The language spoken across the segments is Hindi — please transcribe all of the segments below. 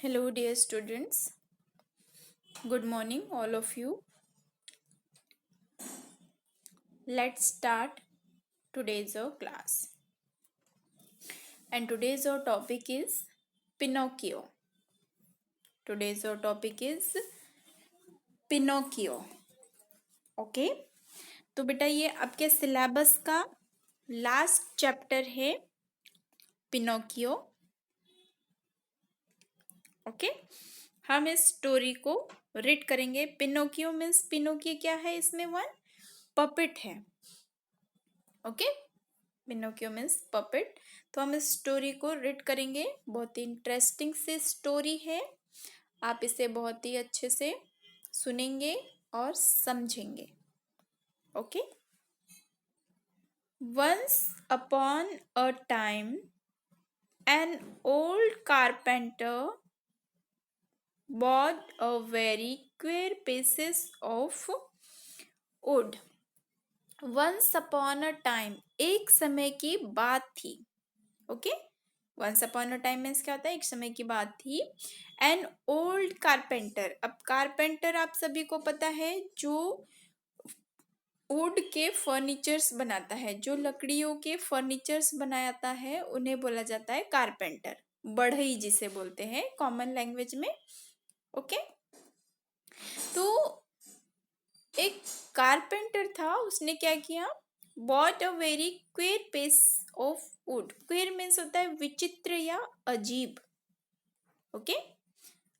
Hello, dear students. Good morning, all of you. Let's start today's class. And today's topic is Pinocchio. Today's topic is Pinocchio. Okay तो बेटा ये आपके सिलेबस का लास्ट चैप्टर है पिनोकियो. ओके हम इस स्टोरी को रीड करेंगे. पिनोकियो मीन्स पिनोकियो क्या है, इसमें वन पपेट है. Okay Pinocchio means puppet. तो हम इस स्टोरी को रीड करेंगे. बहुत ही इंटरेस्टिंग सी स्टोरी है. आप इसे बहुत ही अच्छे से सुनेंगे और समझेंगे. Okay once upon a time an old carpenter bought a very queer pieces of wood. Once upon a time एक समय की बात थी. Okay once upon a time means क्या होता है, एक समय की बात थी. An old carpenter. अब कारपेंटर आप सभी को पता है जो वुड के फर्नीचर्स बनाता है, जो लकड़ियों के फर्नीचर्स बनाता है, उन्हें बोला जाता है कारपेंटर. बढ़ई जिसे बोलते हैं कॉमन लैंग्वेज में. ओके तो एक कारपेंटर था, उसने क्या किया, bought a very queer piece of wood. Queer means होता है विचित्र या अजीब. ओके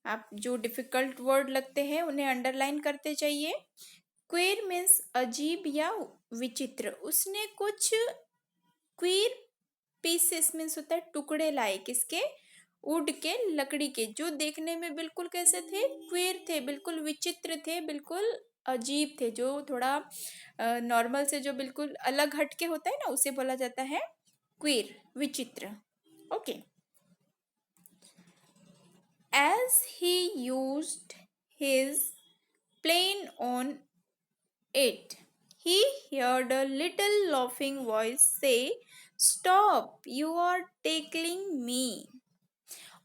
आप जो डिफिकल्ट वर्ड लगते हैं उन्हें अंडरलाइन करते जाइए. क्वेर मीन्स अजीब या विचित्र. उसने कुछ क्वीर पीसेस मीन्स होता है टुकड़े लाए, किसके, वुड के, लकड़ी के, जो देखने में बिल्कुल कैसे थे, क्वीर थे, बिल्कुल विचित्र थे, बिल्कुल अजीब थे, जो थोड़ा नॉर्मल से जो बिल्कुल अलग हटके होता है ना, उसे बोला जाता है क्वीर, विचित्र. Okay as he used his plane on it, he heard a little laughing voice say, "Stop! You are tickling me."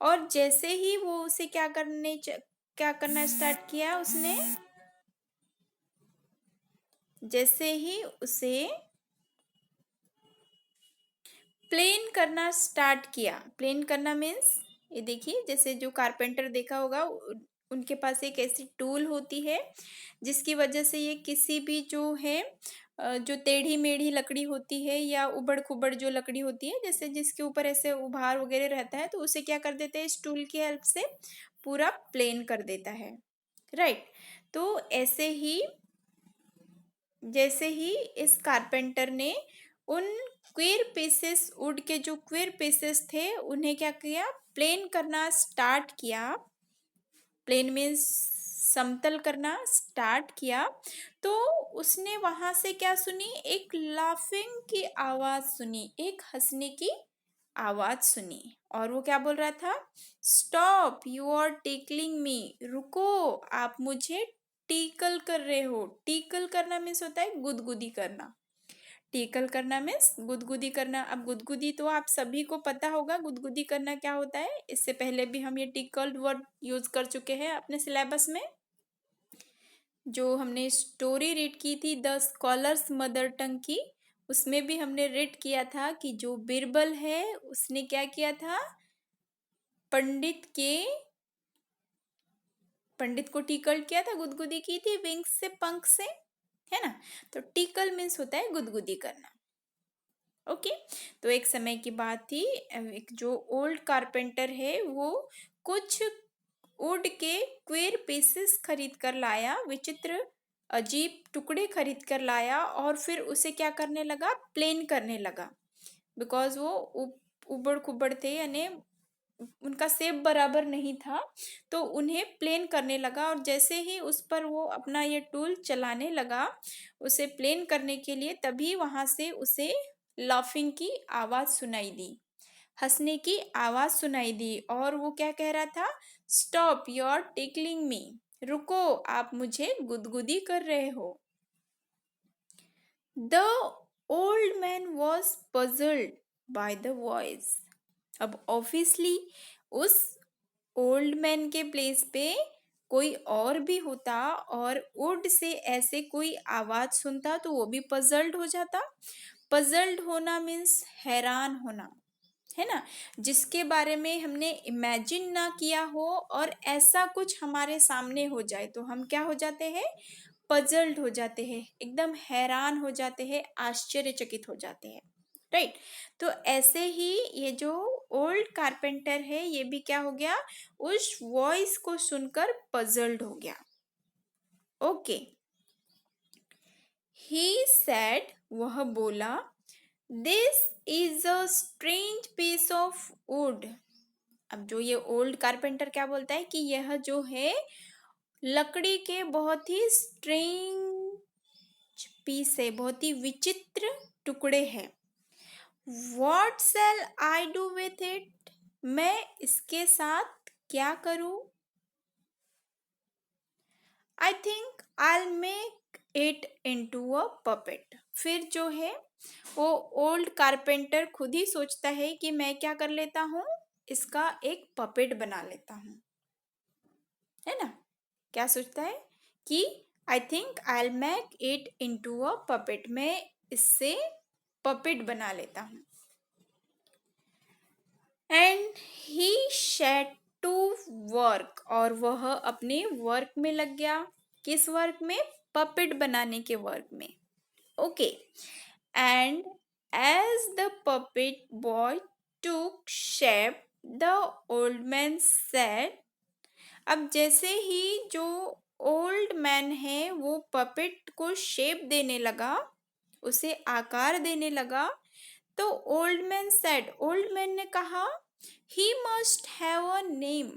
और जैसे ही वो उसे क्या करना स्टार्ट किया, उसने जैसे ही उसे प्लेन करना स्टार्ट किया. प्लेन करना मीन्स ये देखिए, जैसे जो कारपेंटर देखा होगा उनके पास एक ऐसी टूल होती है जिसकी वजह से ये किसी भी जो है जो टेढ़ी मेढ़ी लकड़ी होती है या उबड़ खुबड़ जो लकड़ी होती है, जैसे जिसके ऊपर ऐसे उभार वगैरह रहता है, तो उसे क्या कर देते हैं, इस टूल की हेल्प से पूरा प्लेन कर देता है. राइट तो ऐसे ही जैसे ही इस कारपेंटर ने उन क्वेर पीसेस, वुड के जो क्वेर पीसेस थे, उन्हें क्या किया, प्लेन करना स्टार्ट किया. प्लेन मीन्स समतल करना स्टार्ट किया. तो उसने वहां से क्या सुनी, एक लाफिंग की आवाज सुनी, एक हंसने की आवाज सुनी. और वो क्या बोल रहा था, स्टॉप यू आर टिकलिंग मी. रुको आप मुझे टिकल कर रहे हो. टिकल करना मीन्स होता है गुदगुदी करना. टिकल करना मीन्स गुदगुदी करना. अब गुदगुदी तो आप सभी को पता होगा गुदगुदी करना क्या होता है. इससे पहले भी हम ये टिकल्ड वर्ड यूज कर चुके हैं अपने सिलेबस में. जो हमने स्टोरी रीड की थी द स्कॉलर्स मदर टंग की, उसमें भी हमने रीड किया था कि जो बिरबल है उसने क्या किया था, पंडित को टिकल किया था, गुदगुदी की थी विंग्स से, पंख से, है ना. तो टिकल मीन्स होता है गुदगुदी करना. ओके तो एक समय की बात थी, एक जो ओल्ड कारपेंटर है वो कुछ वुड के क्वेर पीसेस खरीद कर लाया, विचित्र अजीब टुकड़े खरीद कर लाया, और फिर उसे क्या करने लगा, प्लेन करने लगा. बिकॉज वो उबड़ खुबड़ थे, यानी उनका शेप बराबर नहीं था, तो उन्हें प्लेन करने लगा. और जैसे ही उस पर वो अपना ये टूल चलाने लगा उसे प्लेन करने के लिए, तभी वहां से उसे लाफिंग की आवाज सुनाई दी, हंसने की आवाज सुनाई दी. और वो क्या कह रहा था, स्टॉप यू आर टिकलिंग मी. रुको आप मुझे गुदगुदी कर रहे हो. The old man was puzzled by the voice. अब ऑब्वियसली उस ओल्ड मैन के प्लेस पे कोई और भी होता और वुड से ऐसे कोई आवाज सुनता तो वो भी पजल्ड हो जाता। पजल्ड होना मीन्स हैरान होना, है ना, जिसके बारे में हमने इमेजिन ना किया हो और ऐसा कुछ हमारे सामने हो जाए तो हम क्या हो जाते हैं, पजल्ड हो जाते हैं, एकदम हैरान हो जाते हैं, आश्चर्यचकित हो जाते हैं, राइट। तो ऐसे ही ये जो ओल्ड कारपेंटर है ये भी क्या हो गया, उस वॉइस को सुनकर पजल्ड हो गया। ओके, ही सेड, वह बोला, this is a strange piece of wood. अब जो ये ओल्ड कारपेंटर क्या बोलता है कि यह जो है लकड़ी के बहुत ही स्ट्रेंज पीस है, बहुत ही विचित्र टुकड़े हैं। What shall I do with it? मैं इसके साथ क्या करूं? I think I'll make it into a puppet. फिर जो है वो ओल्ड कारपेंटर खुद ही सोचता है कि मैं क्या कर लेता हूँ, इसका एक पपेट बना लेता हूँ, है ना। क्या सोचता है कि I think I make it into a puppet, मैं इससे पपेट बना लेता हूँ। And he set to work, और वह अपने वर्क में लग गया। किस वर्क में, पपेट बनाने के वर्क में। Okay, and as the puppet boy took shape the old man said, अब जैसे ही जो ओल्ड मैन है वो पपेट को शेप देने लगा, उसे आकार देने लगा, तो old man said, old man ने कहा, he must have a name,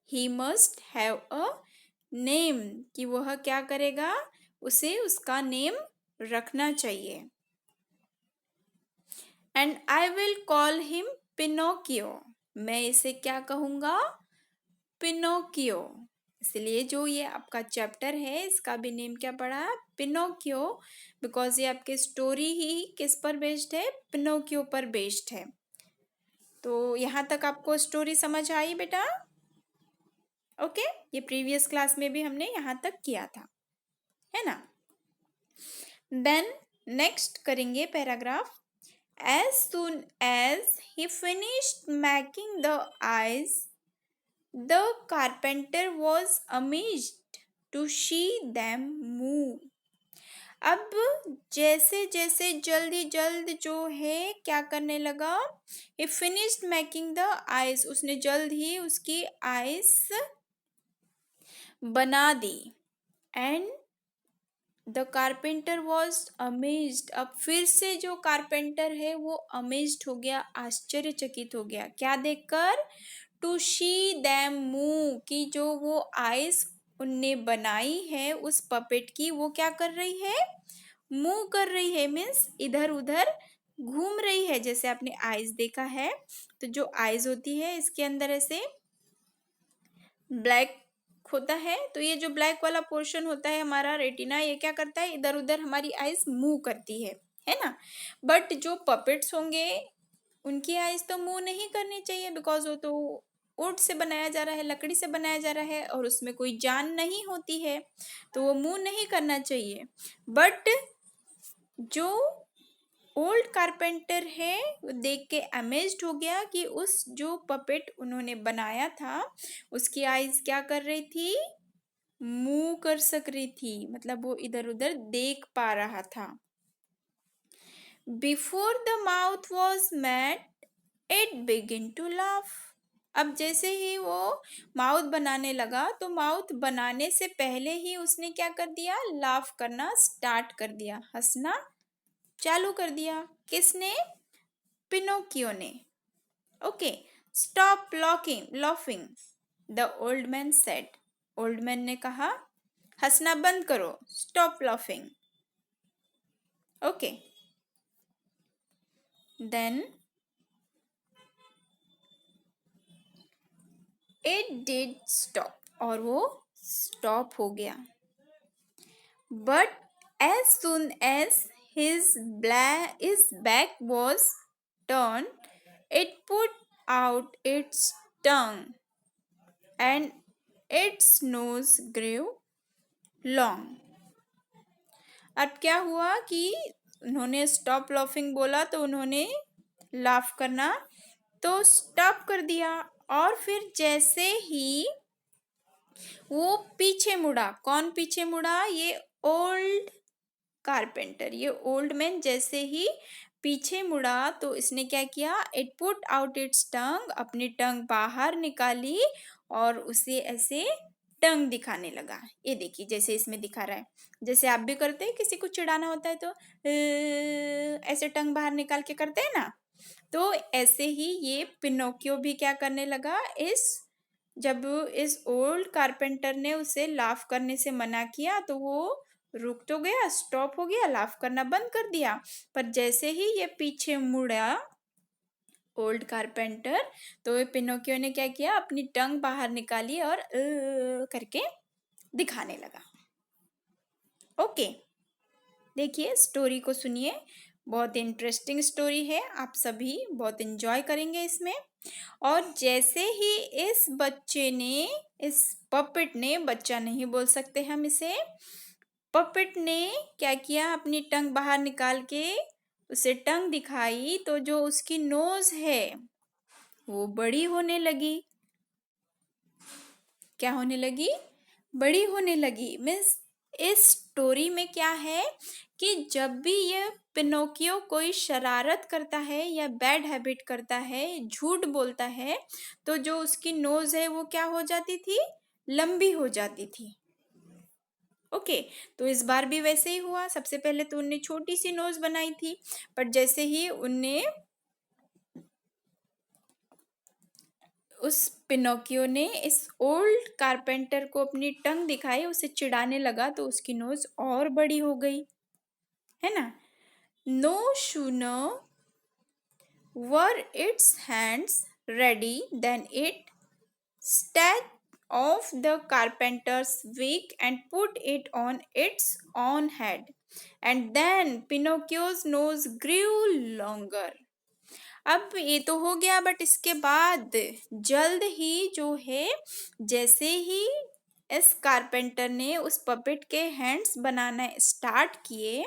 he must have a name, कि वह क्या करेगा, उसे उसका नेम रखना चाहिए। And I will call him Pinocchio, मैं इसे क्या कहूँगा, पिनोकियो। इसलिए जो ये आपका चैप्टर है इसका भी नेम क्या पड़ा, पिनोकियो, बिकॉज ये आपके स्टोरी ही किस पर बेस्ड है, पिनोकियो पर बेस्ड है। तो यहाँ तक आपको स्टोरी समझ आई बेटा? ओके, ये प्रीवियस क्लास में भी हमने यहाँ तक किया था, है ना। देन नेक्स्ट करेंगे paragraph. As soon as he finished making the eyes, the carpenter was amazed to see them move. अब जैसे जैसे जल्दी जल्द जो है क्या करने लगा, he finished making the eyes, उसने जल्द ही उसकी आइज बना दी। And the carpenter was amazed, अब फिर से जो कारपेंटर है वो अमेज्ड हो गया, आश्चर्यचकित हो गया, क्या देखकर, टू सी दैम मूव, कि जो वो आइज उनने बनाई है उस पपेट की, वो क्या कर रही है, मूव कर रही है, मीन्स इधर उधर घूम रही है। जैसे आपने आइज देखा है तो जो आइज होती है इसके अंदर ऐसे ब्लैक होता है, तो ये जो ब्लैक वाला पोर्शन होता है हमारा रेटिना, ये क्या करता है, इधर उधर हमारी आइज मूव करती है ना। बट जो पपेट्स होंगे उनकी आइज तो मूव नहीं करनी चाहिए, बिकॉज वो तो वुड से बनाया जा रहा है, लकड़ी से बनाया जा रहा है और उसमें कोई जान नहीं होती है, तो वो मूव नहीं करना चाहिए। बट जो ओल्ड कारपेंटर है वो देख के अमेज्ड हो गया कि उस जो पपेट उन्होंने बनाया था उसकी आइज क्या कर रही थी, मूव कर सक रही थी, मतलब वो इधर उधर देख पा रहा था। Before the mouth was made it begin to laugh, अब जैसे ही वो माउथ बनाने लगा तो माउथ बनाने से पहले ही उसने क्या कर दिया, लाफ करना स्टार्ट कर दिया, हंसना चालू कर दिया। किसने, पिनोकियो ने। Okay, stop laughing, the old man said, old man ने कहा हंसना बंद करो, stop laughing. Okay, then it did stop, और वो स्टॉप हो गया। But as soon as his back was turned, it put out its tongue, and its nose grew long. अब क्या हुआ कि उन्होंने स्टॉप लाफिंग बोला तो उन्होंने लाफ करना तो स्टॉप कर दिया। और फिर जैसे ही वो पीछे मुड़ा, कौन पीछे मुड़ा? ये ओल्ड कारपेंटर, ये ओल्ड मैन जैसे ही पीछे मुड़ा तो इसने क्या किया? इट पुट आउट इट्स टंग, अपनी टंग बाहर निकाली और उसे ऐसे टंग दिखाने लगा। ये देखिए जैसे इसमें दिखा रहा है, जैसे आप भी करते हैं, किसी को चिढ़ाना होता है तो ऐसे टंग बाहर निकाल के करते हैं ना, तो ऐसे ही ये पिनोकियो भी क्या करने लगा? जब इस ओल्ड कारपेंटर ने उसे लाफ करने से मना किया तो वो रुक तो गया, स्टॉप हो गया, लाफ करना बंद कर दिया। पर जैसे ही ये पीछे मुड़ा ओल्ड कारपेंटर, तो ये पिनोकियो ने क्या किया? अपनी टंग बाहर निकाली और करके दिखाने लगा। ओके, देखिए स्टोरी को सुनिए, बहुत इंटरेस्टिंग स्टोरी है, आप सभी बहुत एंजॉय करेंगे इसमें। और जैसे ही इस बच्चे ने, इस पपेट ने, बच्चा नहीं बोल सकते हम इसे, पपेट ने क्या किया? अपनी टंग बाहर निकाल के उसे टंग दिखाई तो जो उसकी नोज है वो बड़ी होने लगी। क्या होने लगी? बड़ी होने लगी। मीन्स इस स्टोरी में क्या है कि जब भी ये पिनोकियो कोई शरारत करता है या बैड हैबिट करता है, झूठ बोलता है, तो जो उसकी नोज है वो क्या हो जाती थी? लंबी हो जाती थी। ओके, तो इस बार भी वैसे ही हुआ। सबसे पहले तो उनने छोटी सी नोज बनाई थी, पर जैसे ही उनने उस पिनोकियो ने इस ओल्ड कारपेंटर को अपनी टंग दिखाई, उसे चिढ़ाने लगा, तो उसकी नोज और बड़ी हो गई, है ना? No sooner were its hands ready than it snatched off the carpenter's wig and put it on its own head. And then Pinocchio's nose grew longer. अब ये तो हो गया, बट इसके बाद जल्द ही जो है, जैसे ही इस कारपेंटर ने उस पपेट के हैंड्स बनाना स्टार्ट किए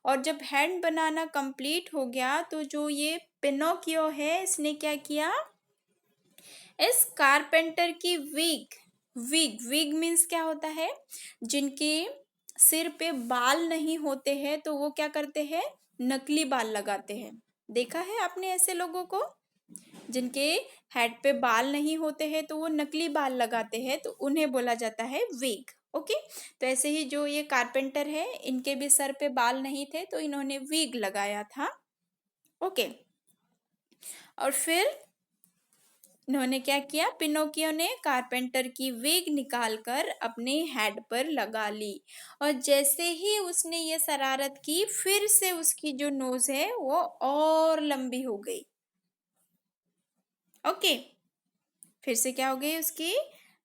और जब हैंड बनाना कंप्लीट हो गया तो जो ये पिनोकियो है इसने क्या किया? इस कारपेंटर की विग, विग विग मीन्स क्या होता है? जिनके सिर पे बाल नहीं होते हैं तो वो क्या करते हैं? नकली बाल लगाते हैं। देखा है आपने ऐसे लोगों को? जिनके हेड पे बाल नहीं होते हैं तो वो नकली बाल लगाते हैं, तो उन्हें बोला जाता है विग। ओके, तो ऐसे ही जो ये कारपेंटर है, इनके भी सर पे बाल नहीं थे तो इन्होंने विग लगाया था। ओके, और फिर इन्होंने क्या किया? पिनोकियो ने कारपेंटर की विग निकालकर अपने हेड पर लगा ली और जैसे ही उसने ये शरारत की, फिर से उसकी जो नोज है वो और लंबी हो गई। ओके, फिर से क्या हो गई? उसकी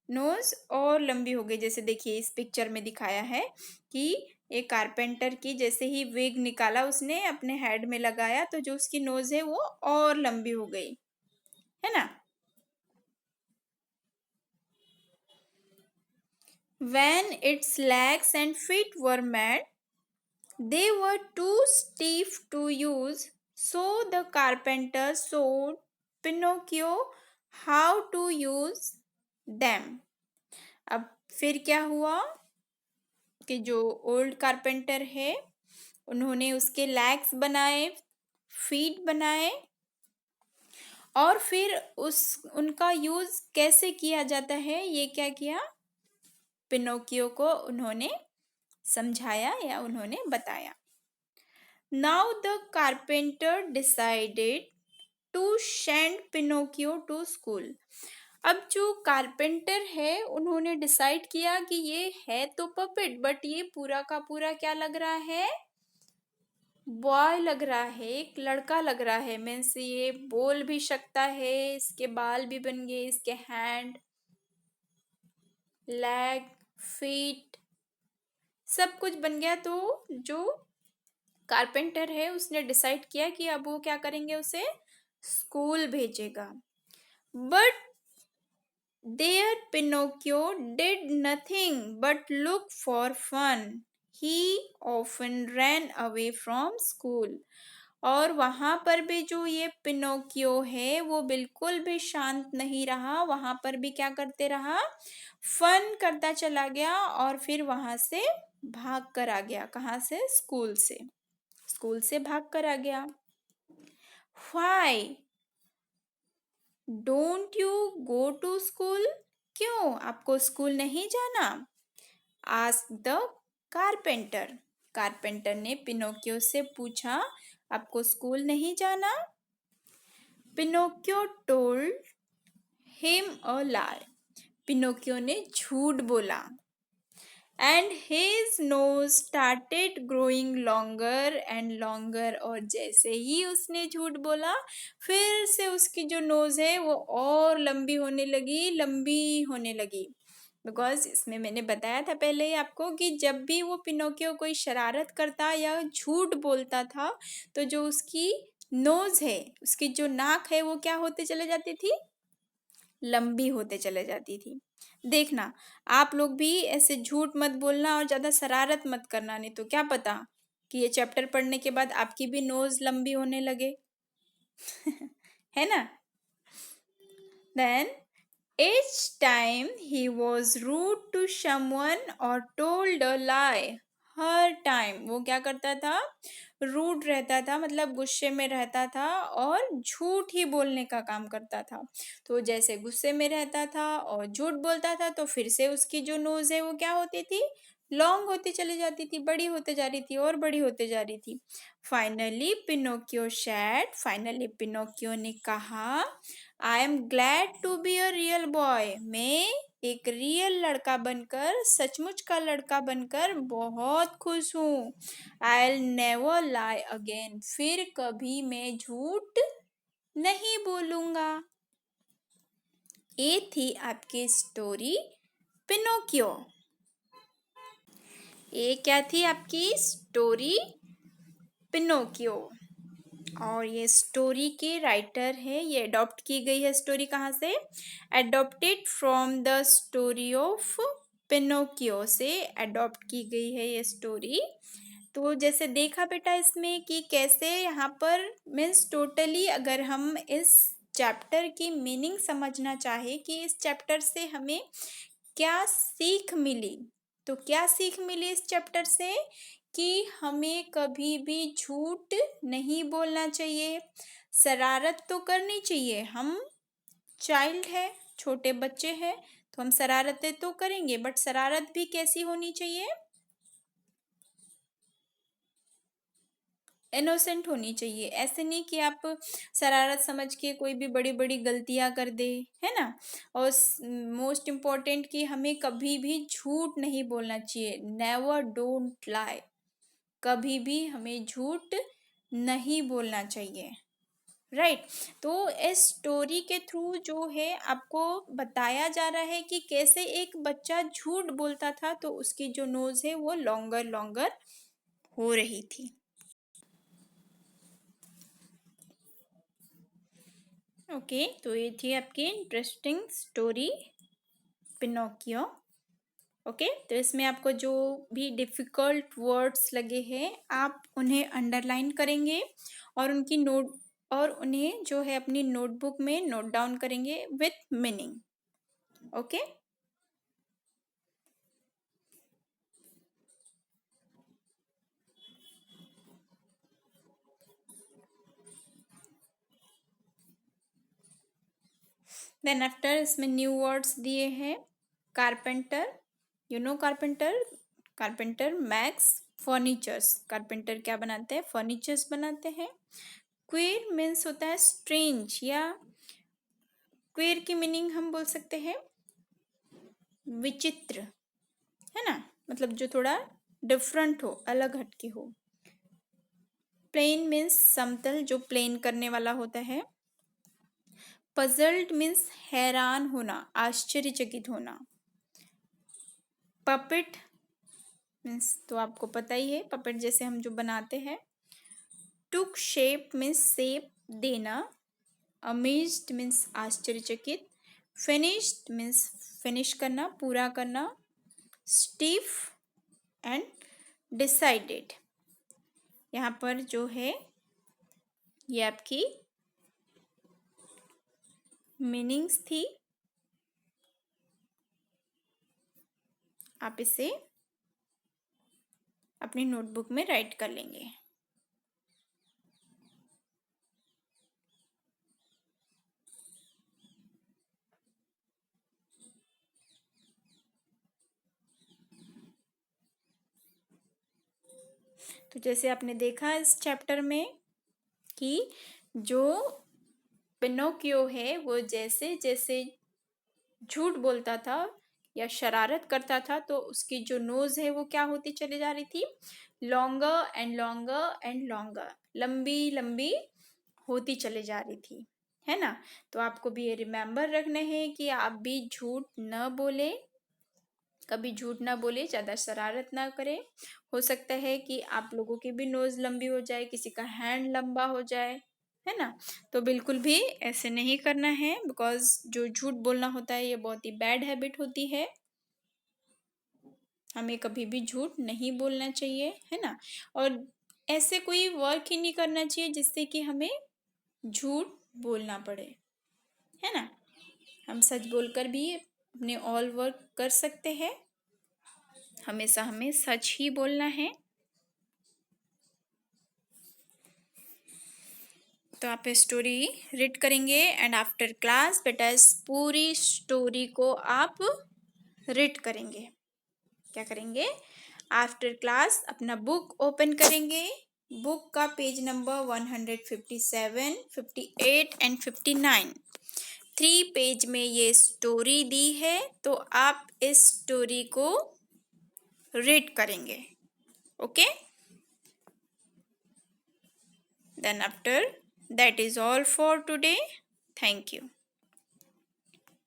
नोज और लंबी हो गई। जैसे देखिए इस पिक्चर में दिखाया है कि एक कारपेंटर की जैसे ही विग निकाला उसने अपने हेड में लगाया तो जो उसकी नोज है वो और लंबी हो गई, है ना? When its legs and feet were made, they were too stiff to use, so the carpenter showed Pinocchio how to use them. अब फिर क्या हुआ कि जो ओल्ड कारपेंटर है उन्होंने उसके लेग्स बनाए, फीट बनाए और फिर उनका यूज कैसे किया जाता है ये क्या किया? पिनोकियो को उन्होंने समझाया या उन्होंने बताया। Now the carpenter decided to send Pinocchio to school. अब जो कारपेंटर है उन्होंने डिसाइड किया कि ये है तो पपेट, बट ये पूरा का पूरा क्या लग रहा है? बॉय लग रहा है, एक लड़का लग रहा है। मीन्स ये बोल भी सकता है, इसके बाल भी बन गए, इसके हैंड, लेग, फीट सब कुछ बन गया। तो जो कारपेंटर है उसने डिसाइड किया कि अब वो क्या करेंगे? उसे स्कूल भेजेगा। But There Pinocchio did nothing but look for fun. He often ran away from school. और वहां पर भी जो ये पिनोकियो है वो बिल्कुल भी शांत नहीं रहा, वहां पर भी क्या करते रहा, फन करता चला गया और फिर वहां से भाग कर आ गया। कहाँ से? स्कूल से। स्कूल से भाग कर आ गया। Why don't you go to school? क्यों आपको स्कूल नहीं जाना? Asked the carpenter. कारपेंटर ने पिनोकियो से पूछा, आपको स्कूल नहीं जाना? Pinocchio told him a lie. Pinocchio ने झूठ बोला। And his nose started growing longer and longer. और जैसे ही उसने झूठ बोला, फिर से उसकी जो नोज है वो और लंबी होने लगी। बिकॉज इसमें मैंने बताया था पहले ही आपको कि जब भी वो पिनोकियो कोई शरारत करता या झूठ बोलता था, तो जो उसकी नोज है, उसकी जो नाक है, वो क्या होते चले जाती थी? लंबी होते चले जाती थी। देखना, आप लोग भी ऐसे झूठ मत बोलना और ज़्यादा शरारत मत करना, नहीं तो क्या पता कि ये चैप्टर पढ़ने के बाद आपकी भी नोज लंबी होने लगे। है ना? Then each time he was rude to someone or told a lie. Her time वो क्या करता था? रूड रहता था, मतलब गुस्से में रहता था और झूठ ही बोलने का काम करता था। तो जैसे गुस्से में रहता था और झूठ बोलता था, तो फिर से उसकी जो नोज है वो क्या होती थी? लॉन्ग होती चली जाती थी, बड़ी होते जा रही थी और बड़ी होते जा रही थी। फाइनली पिनोकियो ने कहा, I am glad to be a real boy. मैं एक रियल लड़का बनकर, सचमुच का लड़का बनकर बहुत खुश हूँ। I never lie again. फिर कभी मैं झूठ नहीं बोलूंगा। ये थी आपकी स्टोरी पिनोकियो। ये क्या थी आपकी स्टोरी पिनोकियो। और ये स्टोरी के राइटर है, ये अडॉप्ट की गई है स्टोरी कहाँ से? Adopted from the story of Pinocchio से अडॉप्ट की गई है ये स्टोरी। तो जैसे देखा बेटा इसमें कि कैसे यहाँ पर मीन्स टोटली अगर हम इस चैप्टर की मीनिंग समझना चाहे कि इस चैप्टर से हमें क्या सीख मिली, तो क्या सीख मिली इस चैप्टर से? कि हमें कभी भी झूठ नहीं बोलना चाहिए, शरारत तो करनी चाहिए। हम चाइल्ड है, छोटे बच्चे हैं, तो हम शरारतें तो करेंगे, बट शरारत भी कैसी होनी चाहिए? इनोसेंट होनी चाहिए। ऐसे नहीं कि आप शरारत समझ के कोई भी बड़ी बड़ी गलतियां कर दे, है ना? और मोस्ट इम्पोर्टेंट कि हमें कभी भी झूठ नहीं बोलना चाहिए। Never don't lie. कभी भी हमें झूठ नहीं बोलना चाहिए। राइट तो इस स्टोरी के थ्रू जो है आपको बताया जा रहा है कि कैसे एक बच्चा झूठ बोलता था तो उसकी जो नोज है वो लॉन्गर लॉन्गर हो रही थी। ओके तो ये थी आपकी इंटरेस्टिंग स्टोरी पिनोकियो। ओके तो इसमें आपको जो भी डिफ़िकल्ट वर्ड्स लगे हैं आप उन्हें अंडरलाइन करेंगे और उनकी नोट और उन्हें जो है अपनी नोटबुक में नोट डाउन करेंगे with meaning. Okay then after इसमें न्यू वर्ड्स दिए हैं। Carpenter, you know carpenter, carpenter makes furnitures. Carpenter क्या बनाते हैं? फर्नीचर्स बनाते हैं। क्वेर मीन्स होता है स्ट्रेंज, या क्वेर की मीनिंग हम बोल सकते हैं विचित्र, है ना? मतलब जो थोड़ा डिफरेंट हो, अलग हटके हो। प्लेन मीन्स समतल, जो प्लेन करने वाला होता है। पजल्ड मीन्स हैरान होना, आश्चर्यचकित होना। पपेट मीन्स तो आपको पता ही है, पपेट जैसे हम जो बनाते हैं। टुक शेप मीन्स शेप देना। अमेज्ड मीन्स आश्चर्यचकित। फिनिश्ड मीन्स फिनिश करना, पूरा करना. Stiff and decided. यहाँ पर जो है ये आपकी मीनिंग्स थी. आप इसे अपनी नोटबुक में राइट कर लेंगे. तो जैसे आपने देखा इस चैप्टर में कि जो पिनोकियो है वो जैसे जैसे झूठ बोलता था या शरारत करता था तो उसकी जो नोज है वो क्या होती चली जा रही थी, longer and longer and longer, लंबी लंबी होती चली जा रही थी, है ना. तो आपको भी ये रिमेम्बर रखना है कि आप भी झूठ न बोले, कभी झूठ ना बोले, ज़्यादा शरारत ना करें. हो सकता है कि आप लोगों की भी नोज़ लंबी हो जाए, किसी का हैंड लंबा हो जाए, है ना. तो बिल्कुल भी ऐसे नहीं करना है, बिकॉज जो झूठ बोलना होता है ये बहुत ही बैड हैबिट होती है. हमें कभी भी झूठ नहीं बोलना चाहिए, है ना. और ऐसे कोई वर्क ही नहीं करना चाहिए जिससे कि हमें झूठ बोलना पड़े, है ना. हम सच बोलकर भी अपने ऑल वर्क कर सकते हैं. हमेशा हमें सच ही बोलना है. तो आप स्टोरी रीड करेंगे एंड आफ्टर क्लास बेटा इस पूरी स्टोरी को आप रीड करेंगे. क्या करेंगे, आफ्टर क्लास अपना बुक ओपन करेंगे. बुक का पेज नंबर 157, 58 एंड 59, 3 पेज में ये स्टोरी दी है. तो आप इस स्टोरी को रीड करेंगे. Okay. Then after that is all for today. Thank you.